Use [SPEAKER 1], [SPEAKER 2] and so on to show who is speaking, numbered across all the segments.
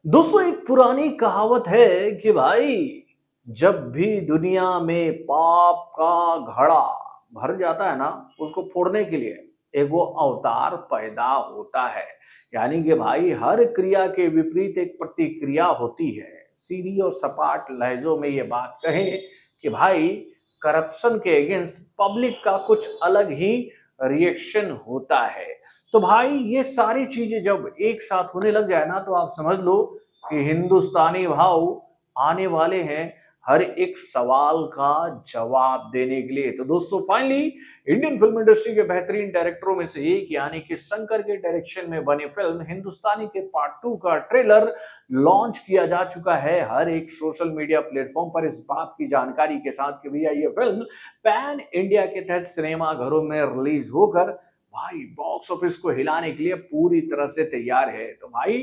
[SPEAKER 1] दोस्तों एक पुरानी कहावत है कि भाई जब भी दुनिया में पाप का घड़ा भर जाता है ना उसको फोड़ने के लिए एक वो अवतार पैदा होता है। यानी कि भाई हर क्रिया के विपरीत एक प्रतिक्रिया होती है। सीधी और सपाट लहजों में ये बात कहें कि भाई करप्शन के अगेंस्ट पब्लिक का कुछ अलग ही रिएक्शन होता है। तो भाई ये सारी चीजें जब एक साथ होने लग जाए ना तो आप समझ लो कि हिंदुस्तानी भाव आने वाले हैं हर एक सवाल का जवाब देने के लिए। तो दोस्तों फाइनली इंडियन फिल्म इंडस्ट्री के बेहतरीन डायरेक्टरों में से एक यानी कि शंकर के डायरेक्शन में बनी फिल्म हिंदुस्तानी के पार्ट 2 का ट्रेलर लॉन्च किया जा चुका है हर एक सोशल मीडिया प्लेटफॉर्म पर इस बात की जानकारी के साथ कि भैया ये फिल्म पैन इंडिया के तहत सिनेमा घरों में रिलीज होकर भाई बॉक्स ऑफिस को हिलाने के लिए पूरी तरह से तैयार है। तो भाई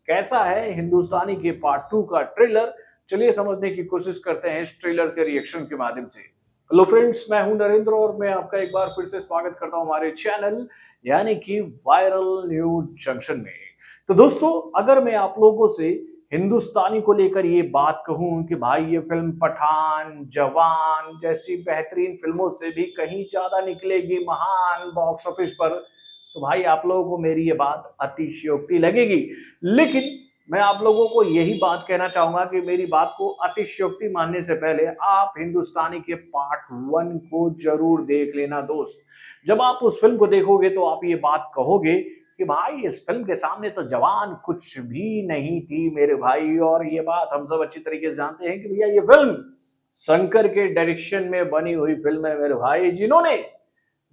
[SPEAKER 1] कैसा है हिंदुस्तानी के पार्ट 2 का ट्रेलर, चलिए समझने की कोशिश करते हैं इस ट्रेलर के रिएक्शन के माध्यम से। हेलो फ्रेंड्स, मैं हूं नरेंद्र और मैं आपका एक बार फिर से स्वागत करता हूं हमारे चैनल यानी कि वायरल न्यूज जंक्शन में। तो दोस्तों अगर मैं आप लोगों से हिंदुस्तानी को लेकर ये बात कहूं कि भाई ये फिल्म पठान, जवान जैसी बेहतरीन फिल्मों से भी कहीं ज्यादा निकलेगी महान बॉक्स ऑफिस पर, तो भाई आप लोगों को मेरी ये बात अतिशयोक्ति लगेगी। लेकिन मैं आप लोगों को यही बात कहना चाहूंगा कि मेरी बात को अतिशयोक्ति मानने से पहले आप हिंदुस्तानी के पार्ट 1 को जरूर देख लेना दोस्त। जब आप उस फिल्म को देखोगे तो आप ये बात कहोगे कि भाई इस फिल्म के सामने तो जवान कुछ भी नहीं थी मेरे भाई। और ये बात हम सब अच्छी तरीके से जानते हैं कि भैया ये फिल्म शंकर के डायरेक्शन में बनी हुई फिल्म है मेरे भाई, जिन्होंने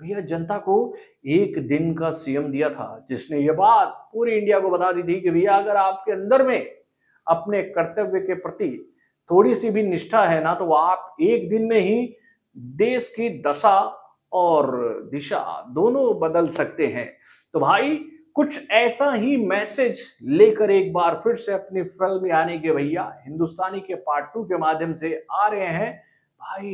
[SPEAKER 1] भैया जनता को एक दिन का सीएम दिया था, जिसने ये बात पूरी इंडिया को बता दी थी कि भैया अगर आपके अंदर में अपने कर्तव्य के प्रति थोड़ी सी भी निष्ठा है ना तो आप एक दिन में ही देश की दशा और दिशा दोनों बदल सकते हैं। तो भाई कुछ ऐसा ही मैसेज लेकर एक बार फिर से अपनी फिल्म यानी कि भैया हिंदुस्तानी के पार्ट 2 के माध्यम से आ रहे हैं भाई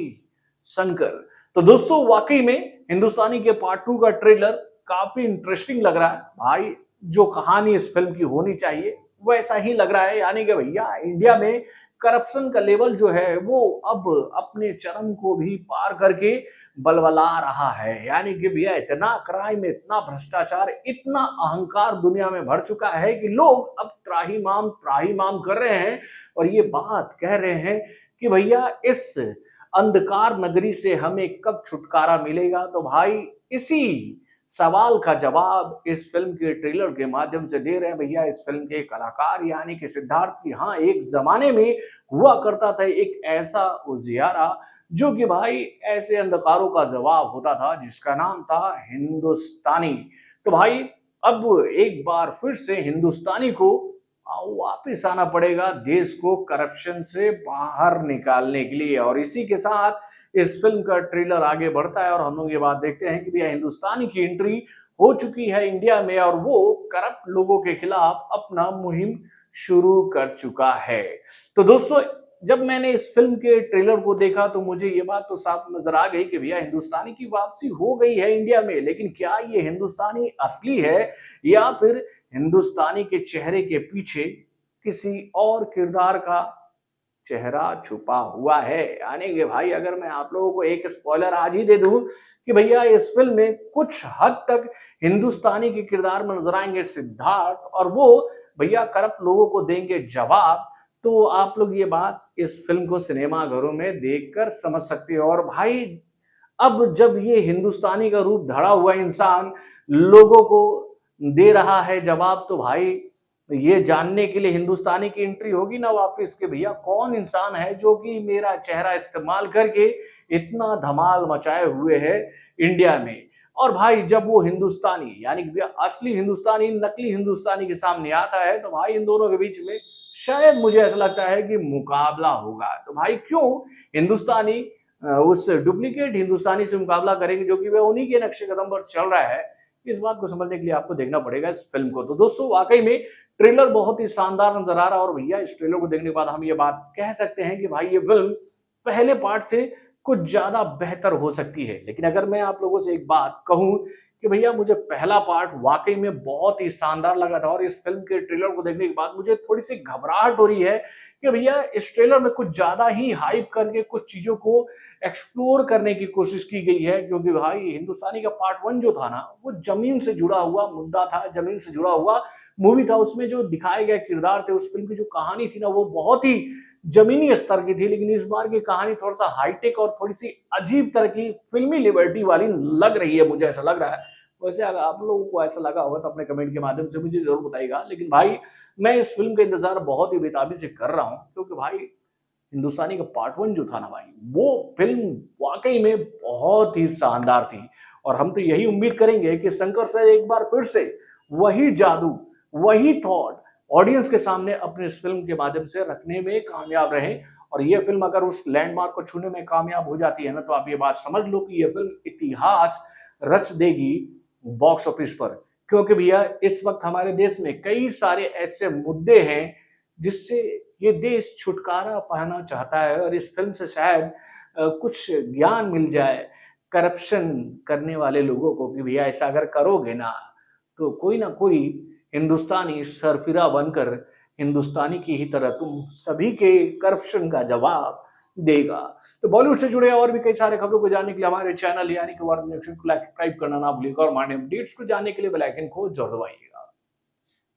[SPEAKER 1] शंकर। तो दोस्तों वाकई में हिंदुस्तानी के पार्ट 2 का ट्रेलर काफी इंटरेस्टिंग लग रहा है भाई। जो कहानी इस फिल्म की होनी चाहिए वैसा ही लग रहा है। यानी कि भैया इंडिया में करप्शन का लेवल जो है वो अब अपने चरम को भी पार करके बलबला रहा है। यानी कि भैया इतना क्राइम, इतना भ्रष्टाचार, इतना अहंकार दुनिया में भर चुका है कि लोग अब त्राही माम कर रहे हैं और ये बात कह रहे हैं कि भैया इस अंधकार नगरी से हमें कब छुटकारा मिलेगा। तो भाई इसी सवाल का जवाब इस फिल्म के ट्रेलर के माध्यम से दे रहे हैं भैया इस फिल्म के कलाकार यानी कि सिद्धार्थ की। हाँ, एक जमाने में हुआ करता था एक ऐसा उजियारा जो कि भाई ऐसे अंधकारों का जवाब होता था जिसका नाम था हिंदुस्तानी। तो भाई अब एक बार फिर से हिंदुस्तानी को वापिस आना पड़ेगा देश को करप्शन से बाहर निकालने के लिए। और इसी के साथ इस फिल्म का ट्रेलर आगे बढ़ता है और हम लोग ये बात देखते हैं कि भैया हिंदुस्तानी की एंट्री हो चुकी है इंडिया में और वो करप्ट लोगों के खिलाफ अपना मुहिम शुरू कर चुका है। तो दोस्तों जब मैंने इस फिल्म के ट्रेलर को देखा तो मुझे ये बात तो साफ नजर आ गई कि भैया हिंदुस्तानी की वापसी हो गई है इंडिया में। लेकिन क्या ये हिंदुस्तानी असली है या फिर हिंदुस्तानी के चेहरे के पीछे किसी और किरदार का चेहरा छुपा हुआ है। यानी कि भाई अगर मैं आप लोगों को एक स्पॉइलर आज ही दे दूं कि भैया इस फिल्म में कुछ हद तक हिंदुस्तानी के किरदार में नजर आएंगे सिद्धार्थ और वो भैया करप्ट लोगों को देंगे जवाब। तो आप लोग ये बात इस फिल्म को सिनेमा घरों में देखकर समझ सकते हो। और भाई अब जब ये हिंदुस्तानी का रूप धड़ा हुआ इंसान लोगों को दे रहा है जवाब तो भाई ये जानने के लिए हिंदुस्तानी की एंट्री होगी ना वापस कि भैया कौन इंसान है जो कि मेरा चेहरा इस्तेमाल करके इतना धमाल मचाए हुए है इंडिया में। और भाई जब वो हिंदुस्तानी यानी कि भैया असली हिंदुस्तानी नकली हिंदुस्तानी के सामने आता है तो भाई इन दोनों के बीच में शायद मुझे ऐसा लगता है कि मुकाबला होगा। तो भाई क्यों हिंदुस्तानी उस डुप्लीकेट हिंदुस्तानी से मुकाबला करेंगे जो कि वह उन्हीं के नक्शे कदम पर चल रहा है। इस बात को समझने के लिए आपको देखना पड़ेगा इस फिल्म को। तो दोस्तों वाकई में ट्रेलर बहुत ही शानदार नजर आ रहा है और भैया इस ट्रेलर को देखने के बाद हम ये बात कह सकते हैं कि भाई ये फिल्म पहले पार्ट से कुछ ज्यादा बेहतर हो सकती है। लेकिन अगर मैं आप लोगों से एक बात कहूं कि भैया मुझे पहला पार्ट वाकई में बहुत ही शानदार लगा था और इस फिल्म के ट्रेलर को देखने के बाद मुझे थोड़ी सी घबराहट हो रही है कि भैया इस ट्रेलर में कुछ ज्यादा ही हाइप करके कुछ चीजों को एक्सप्लोर करने की कोशिश की गई है, क्योंकि भाई हिंदुस्तानी का पार्ट वन जो था ना वो जमीन से जुड़ा हुआ मुद्दा था, जमीन से जुड़ा हुआ मूवी था। उसमें जो दिखाए गए किरदार थे, उस फिल्म की जो कहानी थी ना वो बहुत ही जमीनी स्तर की थी। लेकिन इस बार की कहानी थोड़ा सा हाईटेक और थोड़ी सी अजीब तरह की फिल्मी लिबर्टी वाली लग रही है, मुझे ऐसा लग रहा है। वैसे अगर आप लोगों को ऐसा लगा होगा तो अपने कमेंट के माध्यम से मुझे जरूर बताइएगा। लेकिन भाई मैं इस फिल्म का इंतजार बहुत ही बेताबी से कर रहा हूँ, क्योंकि भाई हिंदुस्तानी का पार्ट वन जो था ना भाई, वो फिल्म वाकई में बहुत ही शानदार थी। और हम तो यही उम्मीद करेंगे कि शंकर सर एक बार फिर से वही जादू, वही थॉट ऑडियंस के सामने अपने इस फिल्म के माध्यम से रखने में कामयाब रहें। और ये फिल्म अगर उस लैंडमार्क को छूने में कामयाब हो जाती है ना, तो आप ये बात समझ लो कि ये फिल्म इतिहास रच देगी बॉक्स ऑफिस पर। क्योंकि भैया इस वक्त हमारे देश में कई सारे ऐसे मुद्दे हैं जिससे ये देश छुटकारा पाना चाहता है, और इस फिल्म से शायद कुछ ज्ञान मिल जाए करप्शन करने वाले लोगों को कि भैया ऐसा अगर करोगे ना तो कोई ना कोई हिंदुस्तानी सरफिरा बनकर हिंदुस्तानी की ही तरह तुम सभी के करप्शन का जवाब देगा। तो बॉलीवुड से जुड़े और भी कई सारे खबरों को जानने के लिए हमारे चैनल यानी कि वार को सब्सक्राइब करना ना भूलिएगा और हमारे अपडेट्स को जानने के लिए बेल आइकन को जरूर दबाइए।